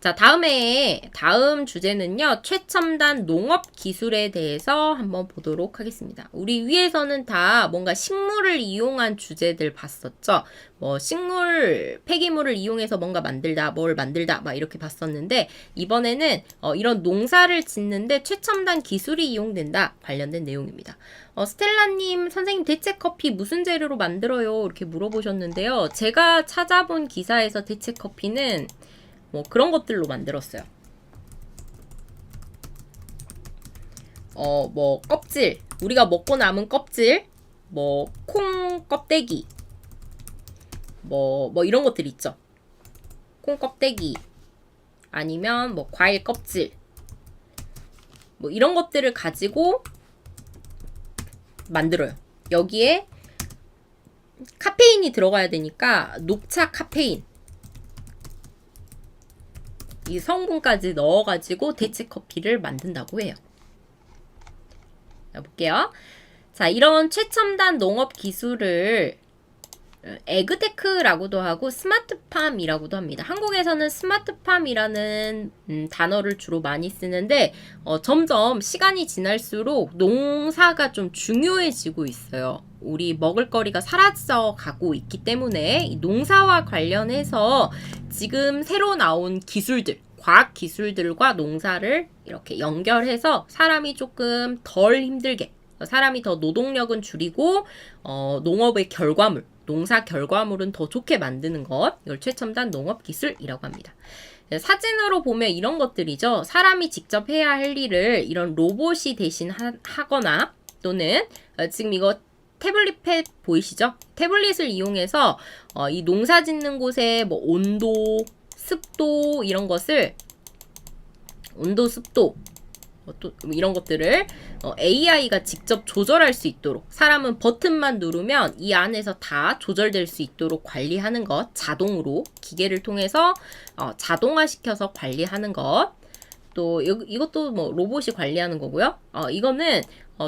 자, 다음 주제는요, 최첨단 농업 기술에 대해서 한번 보도록 하겠습니다. 우리 위에서는 다 뭔가 식물을 이용한 주제들 봤었죠? 뭐, 폐기물을 이용해서 뭔가 만들다, 뭘 만들다, 막 이렇게 봤었는데, 이번에는 이런 농사를 짓는데 최첨단 기술이 이용된다, 관련된 내용입니다. 스텔라님, 선생님 대체 커피 무슨 재료로 만들어요? 이렇게 물어보셨는데요. 제가 찾아본 기사에서 대체 커피는 뭐 그런 것들로 만들었어요. 뭐 껍질, 우리가 먹고 남은 껍질, 뭐 콩 껍데기, 뭐 이런 것들 있죠. 콩 껍데기, 아니면 뭐 과일 껍질, 뭐 이런 것들을 가지고 만들어요. 여기에 카페인이 들어가야 되니까 녹차 카페인 이 성분까지 넣어가지고 대체 커피를 만든다고 해요. 자, 볼게요. 자, 이런 최첨단 농업 기술을 에그테크라고도 하고 스마트팜이라고도 합니다. 한국에서는 스마트팜이라는 단어를 주로 많이 쓰는데 점점 시간이 지날수록 농사가 좀 중요해지고 있어요. 우리 먹을거리가 사라져 가고 있기 때문에 이 농사와 관련해서 지금 새로 나온 기술들, 과학 기술들과 농사를 이렇게 연결해서 사람이 조금 덜 힘들게, 사람이 더 노동력은 줄이고 농업의 결과물, 농사 결과물은 더 좋게 만드는 것, 이걸 최첨단 농업 기술이라고 합니다. 사진으로 보면 이런 것들이죠. 사람이 직접 해야 할 일을 이런 로봇이 대신 하거나 또는 지금 이거 태블릿 팻 보이시죠? 태블릿을 이용해서 이 농사 짓는 곳에 뭐 온도, 습도 이런 것을 온도, 습도 또 이런 것들을 AI가 직접 조절할 수 있도록, 사람은 버튼만 누르면 이 안에서 다 조절될 수 있도록 관리하는 것, 자동으로 기계를 통해서 자동화시켜서 관리하는 것, 또 이것도 뭐 로봇이 관리하는 거고요. 이거는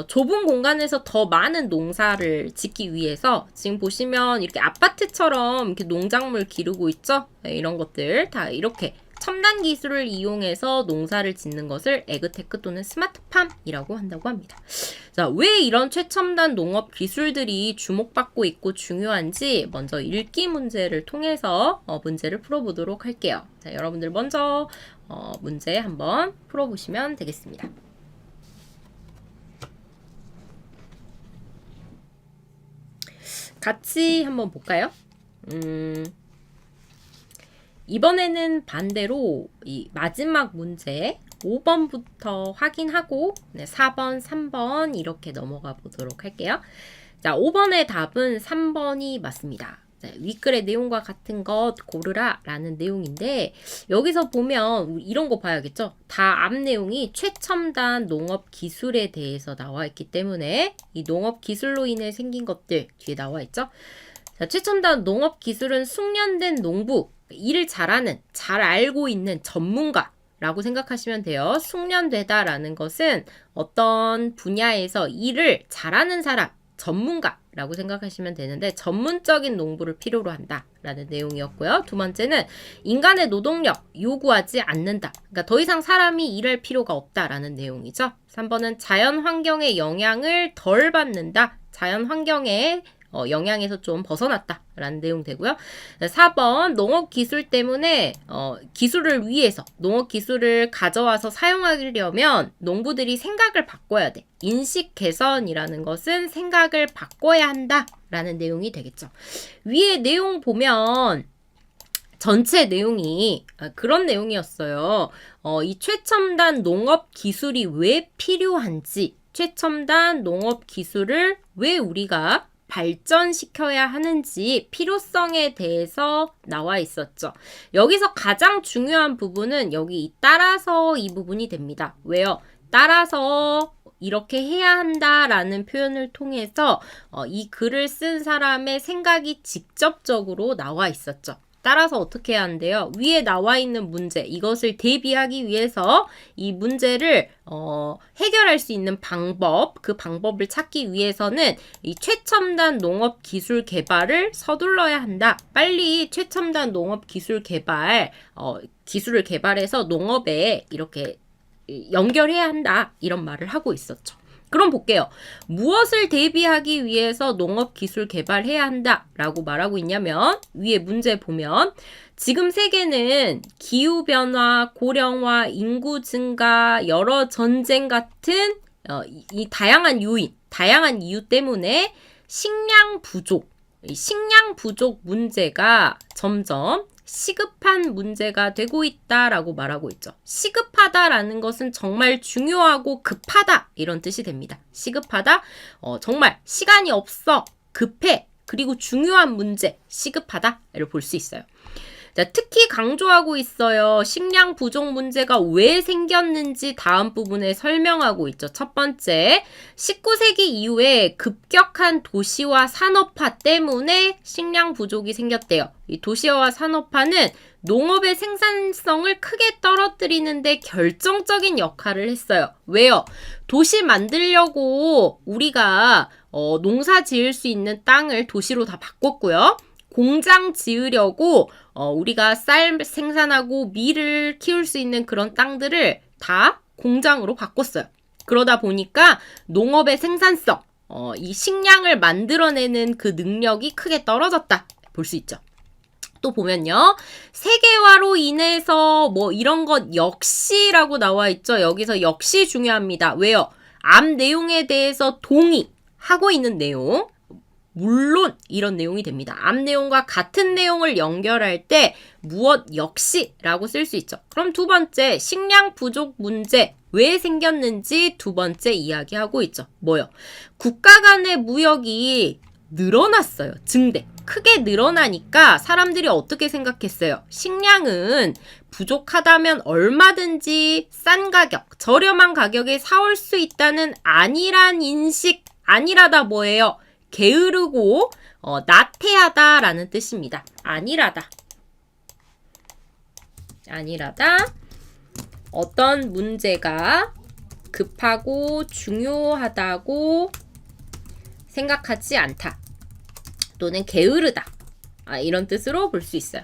좁은 공간에서 더 많은 농사를 짓기 위해서 지금 보시면 이렇게 아파트처럼 이렇게 농작물 기르고 있죠? 네, 이런 것들 다 이렇게 첨단 기술을 이용해서 농사를 짓는 것을 에그테크 또는 스마트팜이라고 한다고 합니다. 자, 왜 이런 최첨단 농업 기술들이 주목받고 있고 중요한지 먼저 읽기 문제를 통해서 문제를 풀어보도록 할게요. 자, 여러분들 먼저 문제 한번 풀어보시면 되겠습니다. 같이 한번 볼까요? 이번에는 반대로 이 마지막 문제 5번부터 확인하고 4번, 3번 이렇게 넘어가 보도록 할게요. 자, 5번의 답은 3번이 맞습니다. 자, 윗글의 내용과 같은 것 고르라 라는 내용인데 여기서 보면 이런 거 봐야겠죠? 다 앞 내용이 최첨단 농업 기술에 대해서 나와 있기 때문에 이 농업 기술로 인해 생긴 것들 뒤에 나와 있죠? 자, 최첨단 농업 기술은 숙련된 농부, 일을 잘하는, 잘 알고 있는 전문가라고 생각하시면 돼요. 숙련되다라는 것은 어떤 분야에서 일을 잘하는 사람, 전문가라고 생각하시면 되는데 전문적인 농부를 필요로 한다라는 내용이었고요. 두 번째는 인간의 노동력 요구하지 않는다. 그러니까 더 이상 사람이 일할 필요가 없다라는 내용이죠. 3번은 자연 환경의 영향을 덜 받는다. 자연 환경에 영향에서 좀 벗어났다라는 내용 되고요. 4번 농업 기술 때문에 기술을 위해서 농업 기술을 가져와서 사용하려면 농부들이 생각을 바꿔야 돼. 인식 개선이라는 것은 생각을 바꿔야 한다라는 내용이 되겠죠. 위에 내용 보면 전체 내용이 그런 내용이었어요. 이 최첨단 농업 기술이 왜 필요한지, 최첨단 농업 기술을 왜 우리가 발전시켜야 하는지 필요성에 대해서 나와 있었죠. 여기서 가장 중요한 부분은 여기 따라서 이 부분이 됩니다. 왜요? 따라서 이렇게 해야 한다라는 표현을 통해서 이 글을 쓴 사람의 생각이 직접적으로 나와 있었죠. 따라서 어떻게 해야 한대요? 위에 나와 있는 문제, 이것을 대비하기 위해서 이 문제를 해결할 수 있는 방법, 그 방법을 찾기 위해서는 이 최첨단 농업 기술 개발을 서둘러야 한다. 빨리 최첨단 농업 기술 개발, 기술을 개발해서 농업에 이렇게 연결해야 한다. 이런 말을 하고 있었죠. 그럼 볼게요. 무엇을 대비하기 위해서 농업 기술 개발해야 한다 라고 말하고 있냐면 위에 문제 보면 지금 세계는 기후변화, 고령화, 인구 증가, 여러 전쟁 같은 이 다양한 요인, 다양한 이유 때문에 식량 부족 문제가 점점 시급한 문제가 되고 있다라고 말하고 있죠. 시급하다라는 것은 정말 중요하고 급하다 이런 뜻이 됩니다. 시급하다, 정말 시간이 없어, 급해, 그리고 중요한 문제, 시급하다를 볼 수 있어요. 자, 특히 강조하고 있어요. 식량 부족 문제가 왜 생겼는지 다음 부분에 설명하고 있죠. 첫 번째, 19세기 이후에 급격한 도시화 산업화 때문에 식량 부족이 생겼대요. 이 도시화 산업화는 농업의 생산성을 크게 떨어뜨리는데 결정적인 역할을 했어요. 왜요? 도시 만들려고 우리가 농사 지을 수 있는 땅을 도시로 다 바꿨고요. 공장 지으려고 우리가 쌀 생산하고 밀을 키울 수 있는 그런 땅들을 다 공장으로 바꿨어요. 그러다 보니까 농업의 생산성, 이 식량을 만들어내는 그 능력이 크게 떨어졌다 볼 수 있죠. 또 보면요. 세계화로 인해서 뭐 이런 것 역시라고 나와 있죠. 여기서 역시 중요합니다. 왜요? 앞 내용에 대해서 동의하고 있는 내용. 물론 이런 내용이 됩니다. 앞 내용과 같은 내용을 연결할 때 무엇 역시라고 쓸 수 있죠. 그럼 두 번째, 식량 부족 문제 왜 생겼는지 두 번째 이야기하고 있죠. 뭐요? 국가 간의 무역이 늘어났어요. 증대. 크게 늘어나니까 사람들이 어떻게 생각했어요? 식량은 부족하다면 얼마든지 싼 가격, 저렴한 가격에 사올 수 있다는 안일한 인식, 안일하다 뭐예요? 게으르고 나태하다라는 뜻입니다. 안일하다. 어떤 문제가 급하고 중요하다고 생각하지 않다. 또는 게으르다. 이런 뜻으로 볼 수 있어요.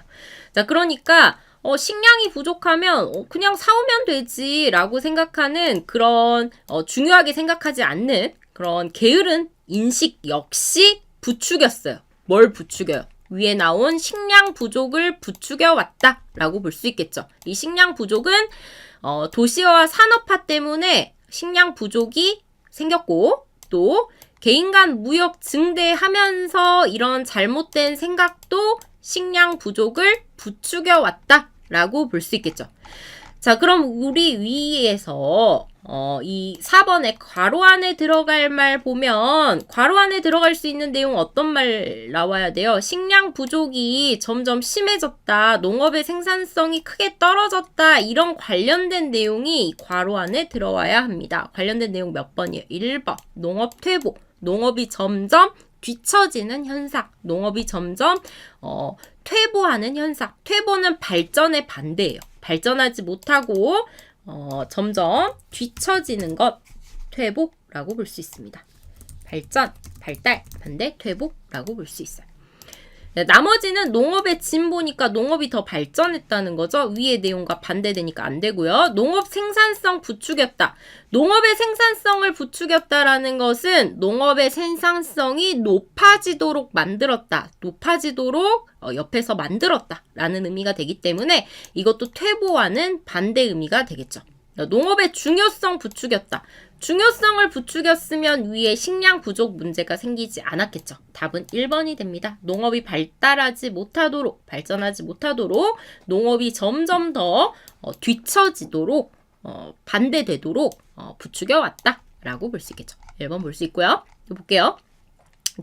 자, 그러니까 식량이 부족하면 그냥 사오면 되지라고 생각하는 그런 중요하게 생각하지 않는 그런 게으른 인식 역시 부추겼어요. 뭘 부추겨요? 위에 나온 식량 부족을 부추겨 왔다라고 볼 수 있겠죠. 이 식량 부족은 도시화 산업화 때문에 식량 부족이 생겼고 또 개인 간 무역 증대하면서 이런 잘못된 생각도 식량 부족을 부추겨 왔다라고 볼 수 있겠죠. 자, 그럼 우리 위에서 이 4번에 괄호 안에 들어갈 말 보면 괄호 안에 들어갈 수 있는 내용 어떤 말 나와야 돼요? 식량 부족이 점점 심해졌다. 농업의 생산성이 크게 떨어졌다. 이런 관련된 내용이 괄호 안에 들어와야 합니다. 관련된 내용 몇 번이에요? 1번. 농업 퇴보. 농업이 점점 뒤처지는 현상. 농업이 점점 퇴보하는 현상. 퇴보는 발전의 반대예요. 발전하지 못하고 점점 뒤처지는 것 퇴보라고 볼 수 있습니다. 발전, 발달, 반대, 퇴보라고 볼 수 있어요. 나머지는 농업의 진보니까 농업이 더 발전했다는 거죠. 위의 내용과 반대되니까 안 되고요. 농업 생산성 부추겼다. 농업의 생산성을 부추겼다라는 것은 농업의 생산성이 높아지도록 만들었다. 높아지도록 옆에서 만들었다라는 의미가 되기 때문에 이것도 퇴보와는 반대 의미가 되겠죠. 농업의 중요성 부추겼다. 중요성을 부추겼으면 위에 식량 부족 문제가 생기지 않았겠죠. 답은 1번이 됩니다. 농업이 발달하지 못하도록, 발전하지 못하도록 농업이 점점 더 뒤처지도록, 반대되도록 부추겨왔다 라고 볼 수 있겠죠. 1번 볼 수 있고요. 또 볼게요.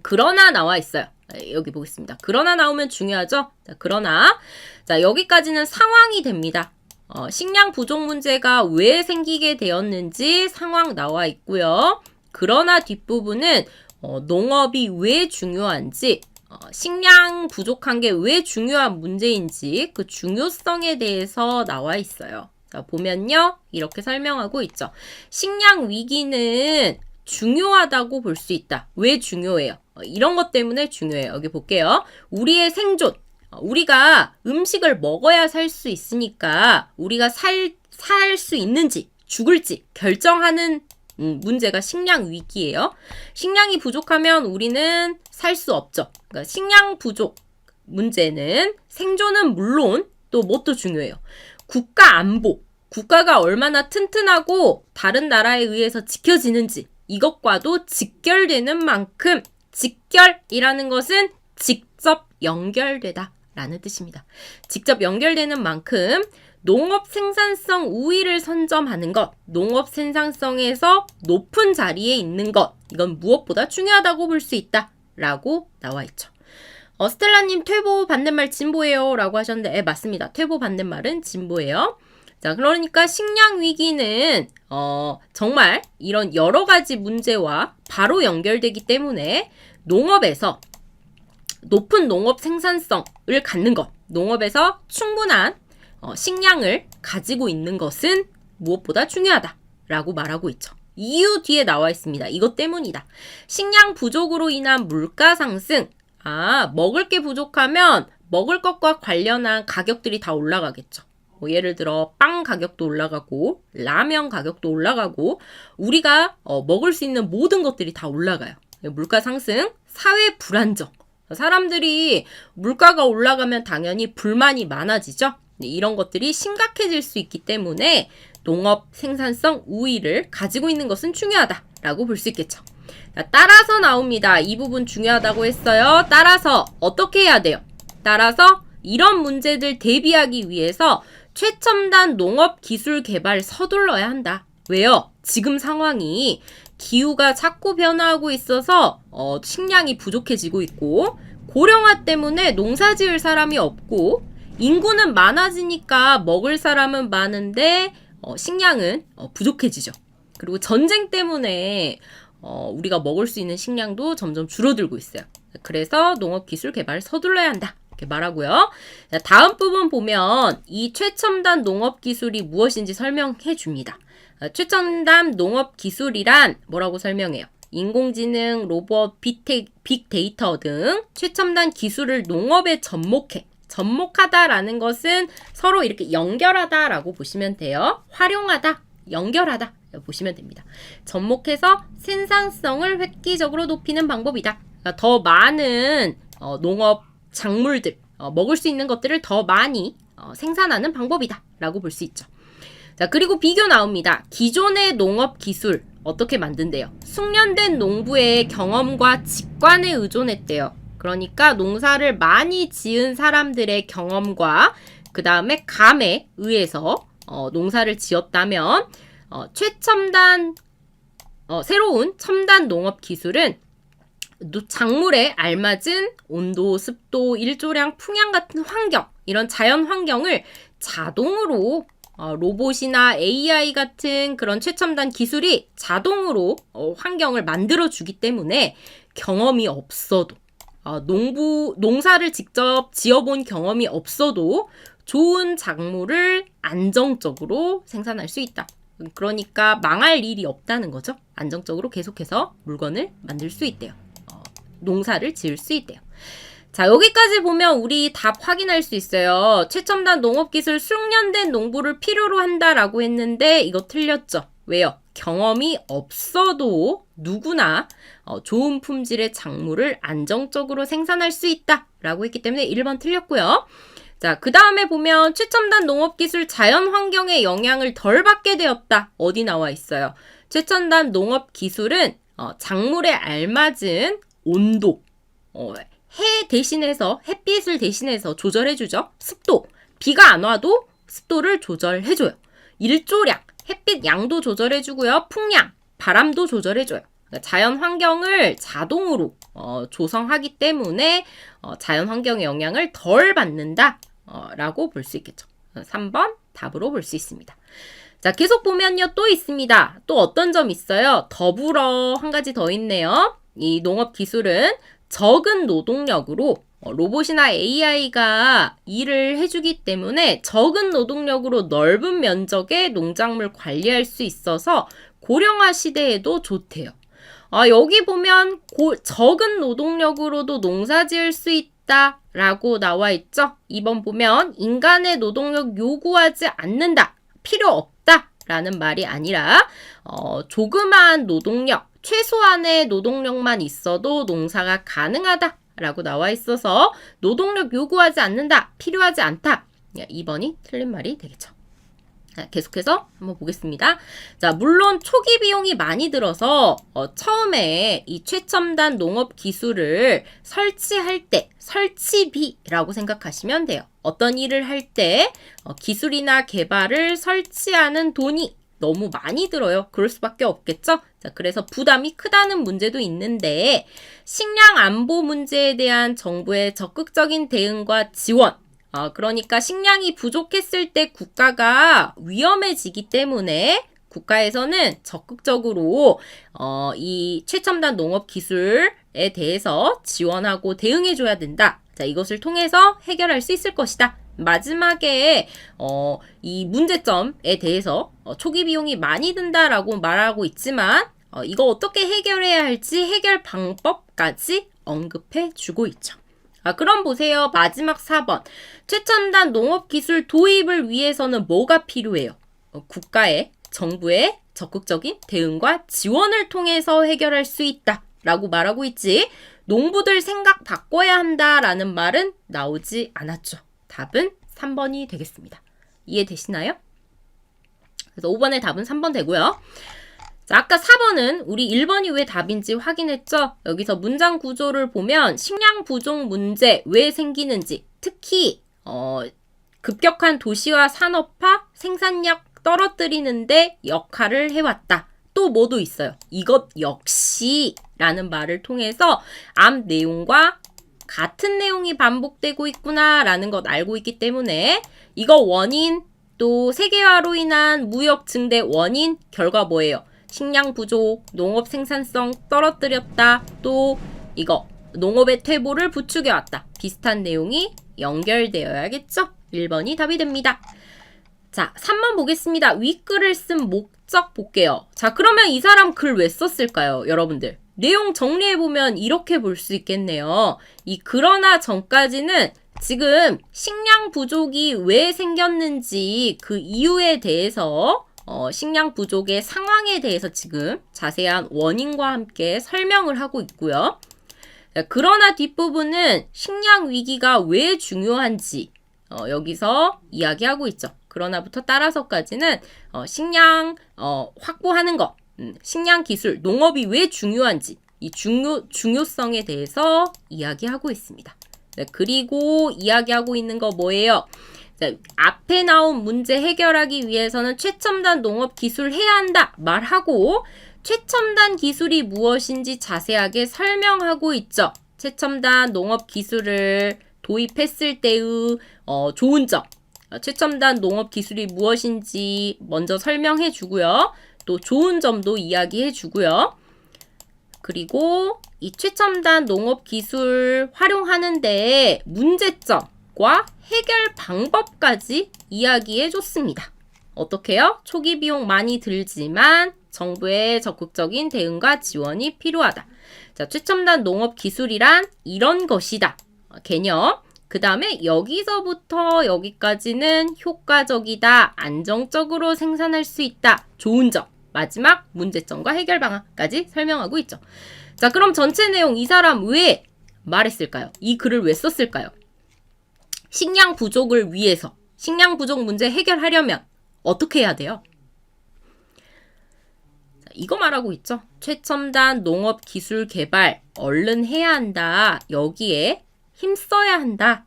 그러나 나와 있어요. 여기 보겠습니다. 그러나 나오면 중요하죠. 자, 그러나 자, 여기까지는 상황이 됩니다. 식량 부족 문제가 왜 생기게 되었는지 상황 나와 있고요. 그러나 뒷부분은 농업이 왜 중요한지, 식량 부족한 게 왜 중요한 문제인지 그 중요성에 대해서 나와 있어요. 자, 보면요. 이렇게 설명하고 있죠. 식량 위기는 중요하다고 볼 수 있다. 왜 중요해요? 이런 것 때문에 중요해요. 여기 볼게요. 우리의 생존. 우리가 음식을 먹어야 살 수 있으니까 우리가 살 수 있는지 죽을지 결정하는 문제가 식량 위기예요. 식량이 부족하면 우리는 살 수 없죠. 그러니까 식량 부족 문제는 생존은 물론 또 뭣도 중요해요. 국가 안보. 국가가 얼마나 튼튼하고 다른 나라에 의해서 지켜지는지 이것과도 직결되는 만큼 직결이라는 것은 직접 연결되다 라는 뜻입니다. 직접 연결되는 만큼 농업 생산성 우위를 선점하는 것, 농업 생산성에서 높은 자리에 있는 것, 이건 무엇보다 중요하다고 볼 수 있다 라고 나와 있죠. 스텔라님 퇴보 반대말 진보예요 라고 하셨는데 맞습니다. 퇴보 반대말은 진보예요. 자, 그러니까 식량 위기는 정말 이런 여러 가지 문제와 바로 연결되기 때문에 농업에서 높은 농업 생산성을 갖는 것, 농업에서 충분한 식량을 가지고 있는 것은 무엇보다 중요하다라고 말하고 있죠. 이유 뒤에 나와 있습니다. 이것 때문이다. 식량 부족으로 인한 물가 상승. 먹을 게 부족하면 먹을 것과 관련한 가격들이 다 올라가겠죠. 예를 들어 빵 가격도 올라가고 라면 가격도 올라가고 우리가 먹을 수 있는 모든 것들이 다 올라가요. 물가 상승, 사회 불안정. 사람들이 물가가 올라가면 당연히 불만이 많아지죠. 이런 것들이 심각해질 수 있기 때문에 농업 생산성 우위를 가지고 있는 것은 중요하다라고 볼 수 있겠죠. 따라서 나옵니다. 이 부분 중요하다고 했어요. 따라서 어떻게 해야 돼요? 따라서 이런 문제들 대비하기 위해서 최첨단 농업 기술 개발 서둘러야 한다. 왜요? 지금 상황이 기후가 자꾸 변화하고 있어서 식량이 부족해지고 있고 고령화 때문에 농사 지을 사람이 없고 인구는 많아지니까 먹을 사람은 많은데 식량은 부족해지죠. 그리고 전쟁 때문에 우리가 먹을 수 있는 식량도 점점 줄어들고 있어요. 그래서 농업기술 개발을 서둘러야 한다. 이렇게 말하고요. 자, 다음 부분 보면 이 최첨단 농업기술이 무엇인지 설명해 줍니다. 최첨단 농업기술이란 뭐라고 설명해요? 인공지능, 로봇, 빅데이터 등 최첨단 기술을 농업에 접목하다라는 것은 서로 이렇게 연결하다라고 보시면 돼요. 활용하다, 연결하다 보시면 됩니다. 접목해서 생산성을 획기적으로 높이는 방법이다. 그러니까 더 많은 농업 작물들, 먹을 수 있는 것들을 더 많이 생산하는 방법이다 라고 볼 수 있죠. 자, 그리고 비교 나옵니다. 기존의 농업 기술 어떻게 만든대요? 숙련된 농부의 경험과 직관에 의존했대요. 그러니까 농사를 많이 지은 사람들의 경험과 그 다음에 감에 의해서 농사를 지었다면 새로운 첨단 농업 기술은 작물에 알맞은 온도, 습도, 일조량, 풍향 같은 환경, 이런 자연 환경을 자동으로 로봇이나 AI 같은 그런 최첨단 기술이 자동으로 환경을 만들어주기 때문에 경험이 없어도 농사를 직접 지어본 경험이 없어도 좋은 작물을 안정적으로 생산할 수 있다. 그러니까 망할 일이 없다는 거죠. 안정적으로 계속해서 물건을 만들 수 있대요. 농사를 지을 수 있대요. 자, 여기까지 보면 우리 답 확인할 수 있어요. 최첨단 농업기술 숙련된 농부를 필요로 한다라고 했는데 이거 틀렸죠. 왜요? 경험이 없어도 누구나 좋은 품질의 작물을 안정적으로 생산할 수 있다라고 했기 때문에 1번 틀렸고요. 자, 그 다음에 보면 최첨단 농업기술 자연환경의 영향을 덜 받게 되었다. 어디 나와 있어요? 최첨단 농업기술은 작물에 알맞은 온도, 햇빛을 대신해서 조절해주죠. 습도, 비가 안 와도 습도를 조절해줘요. 일조량, 햇빛 양도 조절해주고요. 풍량, 바람도 조절해줘요. 그러니까 자연 환경을 자동으로 조성하기 때문에 자연 환경의 영향을 덜 받는다 라고 볼 수 있겠죠. 3번 답으로 볼 수 있습니다. 자, 계속 보면요. 또 있습니다. 또 어떤 점 있어요? 더불어 한 가지 더 있네요. 이 농업 기술은 적은 노동력으로 로봇이나 AI가 일을 해주기 때문에 적은 노동력으로 넓은 면적의 농작물 관리할 수 있어서 고령화 시대에도 좋대요. 여기 보면 적은 노동력으로도 농사 지을 수 있다 라고 나와 있죠. 2번 보면 인간의 노동력 요구하지 않는다, 필요 없다 라는 말이 아니라 조그마한 노동력, 최소한의 노동력만 있어도 농사가 가능하다 라고 나와 있어서 노동력 요구하지 않는다, 필요하지 않다. 2번이 틀린 말이 되겠죠. 계속해서 한번 보겠습니다. 자, 물론 초기 비용이 많이 들어서 처음에 이 최첨단 농업 기술을 설치할 때 설치비라고 생각하시면 돼요. 어떤 일을 할 때 기술이나 개발을 설치하는 돈이 너무 많이 들어요. 그럴 수밖에 없겠죠? 자, 그래서 부담이 크다는 문제도 있는데 식량 안보 문제에 대한 정부의 적극적인 대응과 지원, 그러니까 식량이 부족했을 때 국가가 위험해지기 때문에 국가에서는 적극적으로 이 최첨단 농업 기술에 대해서 지원하고 대응해줘야 된다. 자, 이것을 통해서 해결할 수 있을 것이다. 마지막에 이 문제점에 대해서 초기 비용이 많이 든다라고 말하고 있지만 이거 어떻게 해결해야 할지 해결 방법까지 언급해 주고 있죠. 그럼 보세요. 마지막 4번. 최첨단 농업기술 도입을 위해서는 뭐가 필요해요? 국가의, 정부의 적극적인 대응과 지원을 통해서 해결할 수 있다 라고 말하고 있지, 농부들 생각 바꿔야 한다라는 말은 나오지 않았죠. 답은 3번이 되겠습니다. 이해되시나요? 그래서 5번의 답은 3번 되고요. 자, 아까 4번은 우리 1번이 왜 답인지 확인했죠? 여기서 문장 구조를 보면 식량 부족 문제 왜 생기는지, 특히 급격한 도시화 산업화 생산력 떨어뜨리는데 역할을 해왔다. 또 뭐도 있어요. 이것 역시 라는 말을 통해서 앞 내용과 같은 내용이 반복되고 있구나 라는 것 알고 있기 때문에 이거 원인, 또 세계화로 인한 무역 증대 원인, 결과 뭐예요? 식량 부족, 농업 생산성 떨어뜨렸다. 또 이거 농업의 퇴보를 부추겨왔다. 비슷한 내용이 연결되어야겠죠? 1번이 답이 됩니다. 자, 3번 보겠습니다. 윗글을 쓴 목적 볼게요. 자, 그러면 이 사람 글 왜 썼을까요? 여러분들. 내용 정리해보면 이렇게 볼 수 있겠네요. 이 그러나 전까지는 지금 식량 부족이 왜 생겼는지 그 이유에 대해서 식량 부족의 상황에 대해서 지금 자세한 원인과 함께 설명을 하고 있고요. 그러나 뒷부분은 식량 위기가 왜 중요한지 여기서 이야기하고 있죠. 그러나부터 따라서까지는 식량 확보하는 것, 식량 기술, 농업이 왜 중요한지 이 중요성에 대해서 이야기하고 있습니다. 네, 그리고 이야기하고 있는 거 뭐예요? 자, 앞에 나온 문제 해결하기 위해서는 최첨단 농업 기술 해야 한다 말하고 최첨단 기술이 무엇인지 자세하게 설명하고 있죠. 최첨단 농업 기술을 도입했을 때의 좋은 점, 최첨단 농업 기술이 무엇인지 먼저 설명해 주고요. 또 좋은 점도 이야기해 주고요. 그리고 이 최첨단 농업 기술 활용하는데 문제점과 해결 방법까지 이야기해 줬습니다. 어떻게요? 초기 비용 많이 들지만 정부의 적극적인 대응과 지원이 필요하다. 자, 최첨단 농업 기술이란 이런 것이다. 개념. 그 다음에 여기서부터 여기까지는 효과적이다. 안정적으로 생산할 수 있다. 좋은 점. 마지막 문제점과 해결 방안까지 설명하고 있죠. 자, 그럼 전체 내용 이 사람 왜 말했을까요? 이 글을 왜 썼을까요? 식량 부족을 위해서, 식량 부족 문제 해결하려면 어떻게 해야 돼요? 자, 이거 말하고 있죠. 최첨단 농업 기술 개발 얼른 해야 한다. 여기에 힘써야 한다.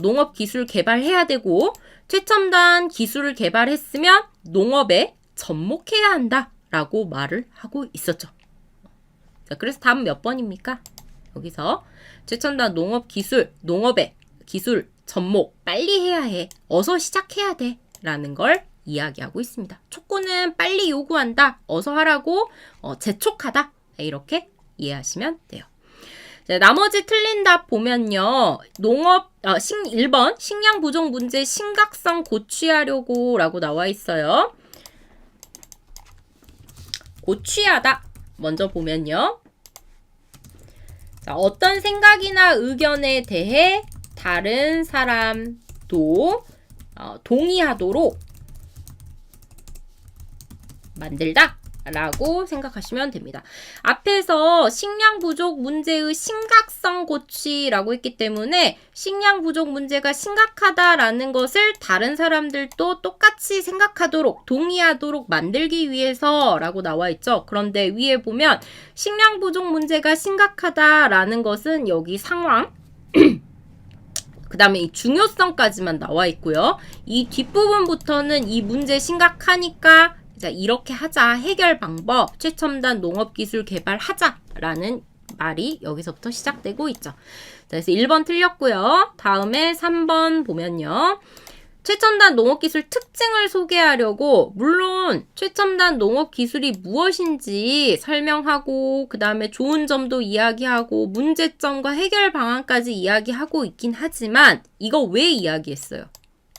농업 기술 개발해야 되고 최첨단 기술을 개발했으면 농업에 접목해야 한다 라고 말을 하고 있었죠. 자, 그래서 답은 몇 번입니까? 여기서 최첨단 농업 기술, 농업에 기술 접목 빨리 해야 해. 어서 시작해야 돼. 라는 걸 이야기하고 있습니다. 촉구는 빨리 요구한다. 어서 하라고 재촉하다. 이렇게 이해하시면 돼요. 자, 나머지 틀린 답 보면요. 1번 식량 부족 문제 심각성 고취하려고 라고 나와 있어요. 고취하다. 먼저 보면요. 자, 어떤 생각이나 의견에 대해 다른 사람도 동의하도록 만들다 라고 생각하시면 됩니다. 앞에서 식량 부족 문제의 심각성 고치라고 했기 때문에 식량 부족 문제가 심각하다라는 것을 다른 사람들도 똑같이 생각하도록 동의하도록 만들기 위해서 라고 나와 있죠. 그런데 위에 보면 식량 부족 문제가 심각하다라는 것은 여기 상황 그 다음에 이 중요성까지만 나와 있고요. 이 뒷부분부터는 이 문제 심각하니까 자, 이렇게 하자. 해결 방법, 최첨단 농업기술 개발하자라는 말이 여기서부터 시작되고 있죠. 자, 그래서 1번 틀렸고요. 다음에 3번 보면요. 최첨단 농업기술 특징을 소개하려고 물론 최첨단 농업기술이 무엇인지 설명하고 그 다음에 좋은 점도 이야기하고 문제점과 해결 방안까지 이야기하고 있긴 하지만 이거 왜 이야기했어요?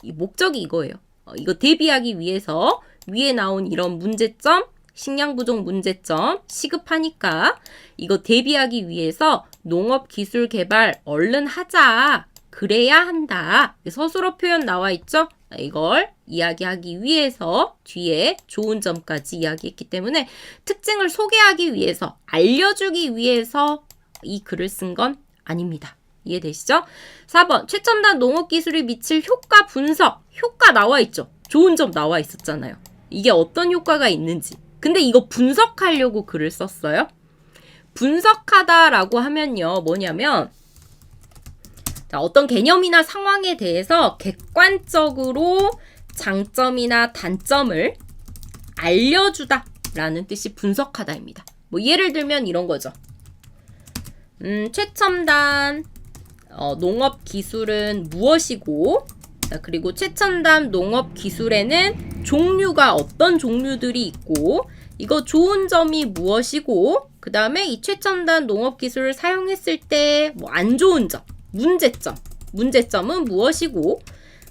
이 목적이 이거예요. 이거 대비하기 위해서 위에 나온 이런 문제점, 식량 부족 문제점 시급하니까 이거 대비하기 위해서 농업기술 개발 얼른 하자. 그래야 한다. 서술어 표현 나와 있죠? 이걸 이야기하기 위해서 뒤에 좋은 점까지 이야기했기 때문에 특징을 소개하기 위해서, 알려주기 위해서 이 글을 쓴 건 아닙니다. 이해되시죠? 4번 최첨단 농업기술이 미칠 효과 분석. 효과 나와 있죠? 좋은 점 나와 있었잖아요. 이게 어떤 효과가 있는지. 근데 이거 분석하려고 글을 썼어요. 분석하다라고 하면요. 뭐냐면 자, 어떤 개념이나 상황에 대해서 객관적으로 장점이나 단점을 알려주다 라는 뜻이 분석하다입니다. 뭐 예를 들면 이런 거죠. 최첨단 농업 기술은 무엇이고 그리고 최첨단 농업 기술에는 종류가 어떤 종류들이 있고 이거 좋은 점이 무엇이고 그 다음에 이 최첨단 농업 기술을 사용했을 때 뭐 안 좋은 점, 문제점은 무엇이고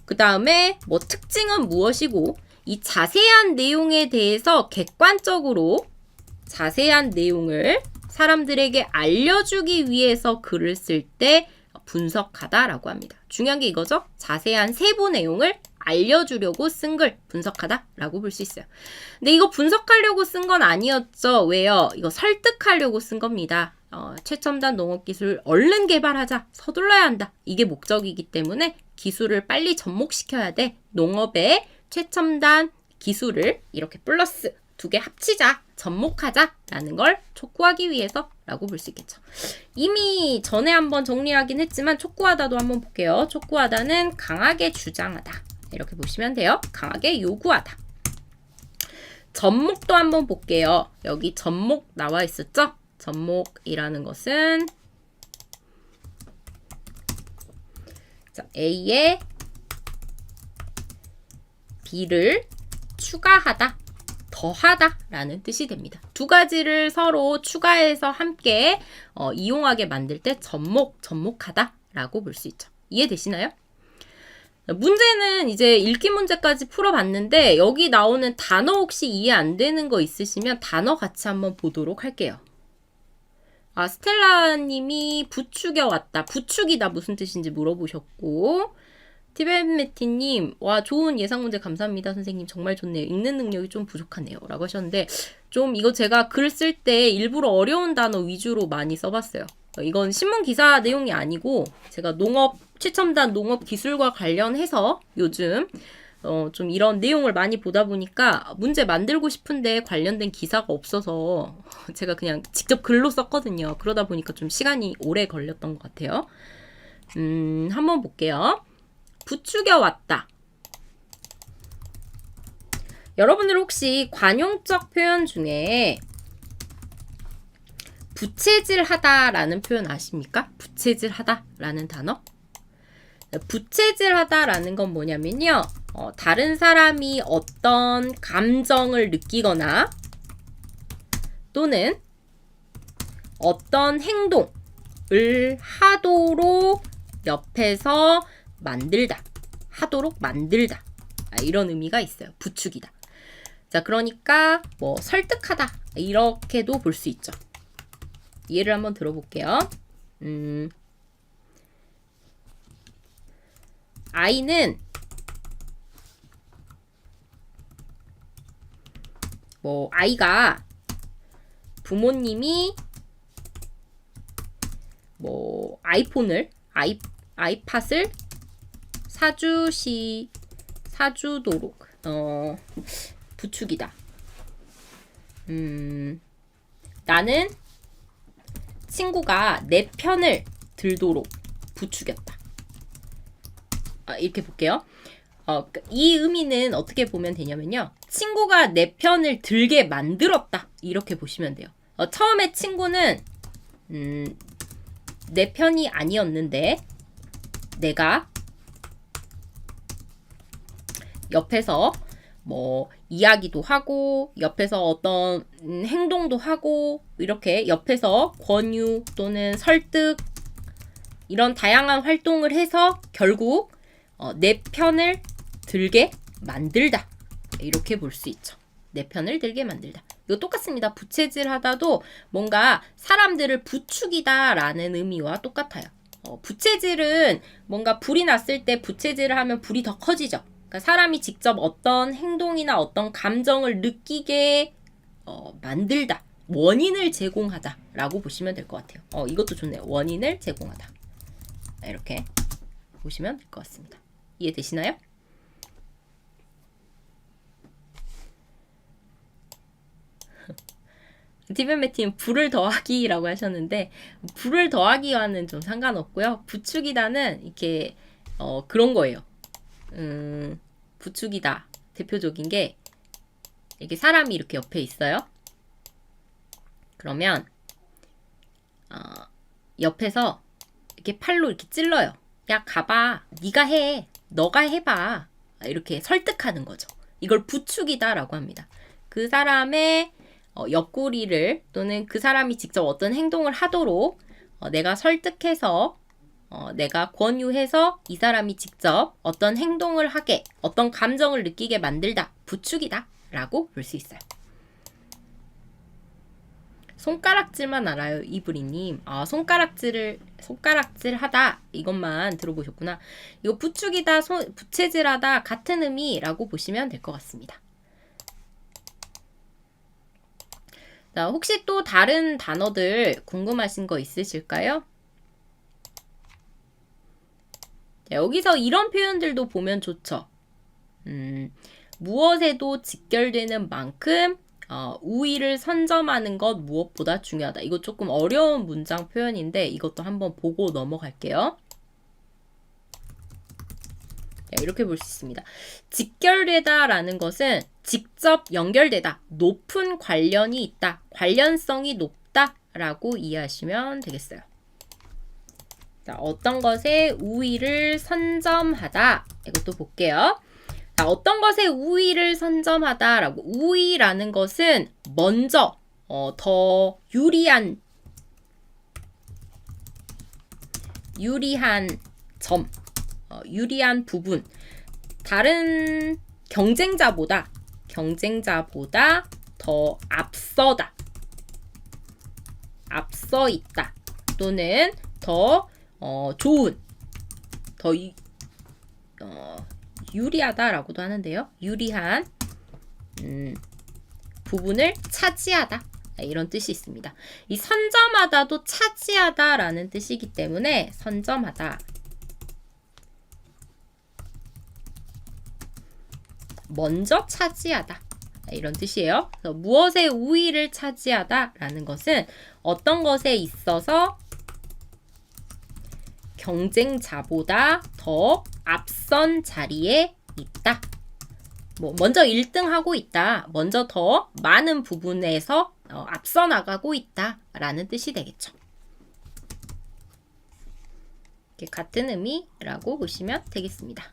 그 다음에 뭐 특징은 무엇이고 이 자세한 내용에 대해서 객관적으로 자세한 내용을 사람들에게 알려주기 위해서 글을 쓸 때 분석하다라고 합니다. 중요한 게 이거죠. 자세한 세부 내용을 알려주려고 쓴 글 분석하다라고 볼 수 있어요. 근데 이거 분석하려고 쓴 건 아니었죠. 왜요? 이거 설득하려고 쓴 겁니다. 최첨단 농업기술 얼른 개발하자. 서둘러야 한다. 이게 목적이기 때문에 기술을 빨리 접목시켜야 돼. 농업의 최첨단 기술을 이렇게 플러스 2개 합치자. 접목하자라는 걸 촉구하기 위해서라고 볼 수 있겠죠. 이미 전에 한번 정리하긴 했지만 촉구하다도 한번 볼게요. 촉구하다는 강하게 주장하다. 이렇게 보시면 돼요. 강하게 요구하다. 접목도 한번 볼게요. 여기 접목 나와 있었죠? 접목이라는 것은 자, A에 B를 추가하다. 더하다 라는 뜻이 됩니다. 두 가지를 서로 추가해서 함께 이용하게 만들 때 접목하다 라고 볼 수 있죠. 이해되시나요? 문제는 이제 읽기 문제까지 풀어봤는데 여기 나오는 단어 혹시 이해 안 되는 거 있으시면 단어 같이 한번 보도록 할게요. 아, 스텔라님이 부추겨 왔다. 부추기다 무슨 뜻인지 물어보셨고 티벳메티님, 와, 좋은 예상 문제 감사합니다. 선생님, 정말 좋네요. 읽는 능력이 좀 부족하네요. 라고 하셨는데, 좀 이거 제가 글 쓸 때 일부러 어려운 단어 위주로 많이 써봤어요. 이건 신문 기사 내용이 아니고, 제가 최첨단 농업 기술과 관련해서 요즘, 좀 이런 내용을 많이 보다 보니까 문제 만들고 싶은데 관련된 기사가 없어서 제가 그냥 직접 글로 썼거든요. 그러다 보니까 좀 시간이 오래 걸렸던 것 같아요. 한번 볼게요. 부추겨 왔다. 여러분들 혹시 관용적 표현 중에 부채질하다라는 표현 아십니까? 부채질하다라는 단어? 부채질하다라는 건 뭐냐면요. 다른 사람이 어떤 감정을 느끼거나 또는 어떤 행동, 하도록 옆에서 만들다. 하도록 만들다. 이런 의미가 있어요. 부추기다. 자, 그러니까 뭐 설득하다. 이렇게도 볼 수 있죠. 예를 한번 들어볼게요. 아이는 뭐 아이가 부모님이 뭐 아이팟을 사주도록 부추기다. 나는 친구가 내 편을 들도록 부추겼다. 이렇게 볼게요. 이 의미는 어떻게 보면 되냐면요. 친구가 내 편을 들게 만들었다. 이렇게 보시면 돼요. 처음에 친구는 내 편이 아니었는데 내가 옆에서 뭐 이야기도 하고 옆에서 어떤 행동도 하고 이렇게 옆에서 권유 또는 설득 이런 다양한 활동을 해서 결국 내 편을 들게 만들다. 이렇게 볼 수 있죠. 내 편을 들게 만들다. 이거 똑같습니다. 부채질 하다도 뭔가 사람들을 부추기다 라는 의미와 똑같아요. 부채질은 뭔가 불이 났을 때 부채질을 하면 불이 더 커지죠. 그러니까 사람이 직접 어떤 행동이나 어떤 감정을 느끼게 만들다. 원인을 제공하다 라고 보시면 될 것 같아요. 이것도 좋네요. 원인을 제공하다. 이렇게 보시면 될 것 같습니다. 이해되시나요? 디벤매팀 불을 더하기라고 하셨는데 불을 더하기와는 좀 상관없고요. 부추기다는 이렇게 그런 거예요. 부추기다 대표적인 게 이렇게 사람이 이렇게 옆에 있어요. 그러면 옆에서 이렇게 팔로 이렇게 찔러요. 야 가봐. 네가 해. 너가 해봐. 이렇게 설득하는 거죠. 이걸 부추기다라고 합니다. 그 사람의 옆구리를 또는 그 사람이 직접 어떤 행동을 하도록 내가 설득해서 내가 권유해서 이 사람이 직접 어떤 행동을 하게 어떤 감정을 느끼게 만들다. 부추기다 라고 볼 수 있어요. 손가락질만 알아요. 이브리님. 손가락질 하다 이것만 들어보셨구나. 이거 부추기다, 부채질하다 같은 의미라고 보시면 될 것 같습니다. 자, 혹시 또 다른 단어들 궁금하신 거 있으실까요? 자, 여기서 이런 표현들도 보면 좋죠. 무엇에도 직결되는 만큼 우위를 선점하는 것 무엇보다 중요하다. 이거 조금 어려운 문장 표현인데 이것도 한번 보고 넘어갈게요. 자, 이렇게 볼 수 있습니다. 직결되다 라는 것은 직접 연결되다, 높은 관련이 있다, 관련성이 높다 라고 이해하시면 되겠어요. 자, 어떤 것에 우위를 선점하다. 이것도 볼게요. 자, 어떤 것에 우위를 선점하다라고. 우위라는 것은 먼저 더 유리한 점, 유리한 부분, 다른 경쟁자보다 더 앞서 있다, 또는 더 좋은, 더 유리하다라고도 하는데요. 유리한 부분을 차지하다. 이런 뜻이 있습니다. 이 선점하다도 차지하다라는 뜻이기 때문에 선점하다. 먼저 차지하다. 이런 뜻이에요. 그래서 무엇의 우위를 차지하다라는 것은 어떤 것에 있어서 경쟁자보다 더 앞선 자리에 있다. 뭐 먼저 1등하고 있다. 먼저 더 많은 부분에서 앞서 나가고 있다. 라는 뜻이 되겠죠. 이렇게 같은 의미라고 보시면 되겠습니다.